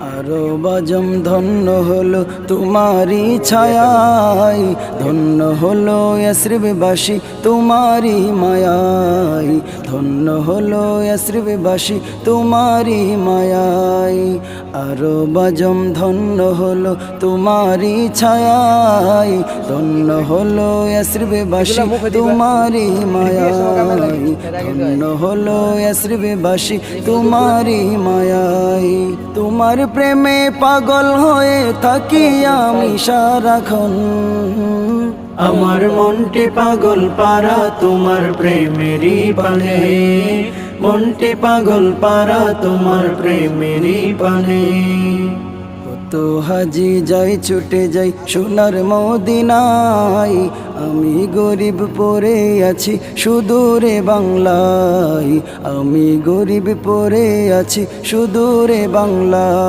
আরো বাজম ধন্য হলো তোমারি ছায়ায়, ধন্য হলো ইয়াসরিববাসী তোমারি মায়ায়, ধন্য হলো ইয়াসরিববাসী তোমারি মায়ায়। আরো বাজম ধন্য হলো তোমারি ছায়ায়, ধন্য হলো ইয়াসরিববাসী তোমারি মায়ায়, ধন্য হলো ইয়াসরিববাসী তোমারি মায়ায়। তোমার প্রেমে পাগল হয়ে থাকি আমি সারাক্ষণ, আমার মনটি পাগল পারা তোমার প্রেমেরই পানে, মনটি পাগল পারা তোমার প্রেমেরই পানে। কত হাজি যাই ছুটে যাই সোনার মদিনায়, আমি গরিব পড়ে আছি সুদূরে বাংলায়, আমি গরিব পড়ে আছি সুদূরে বাংলায়।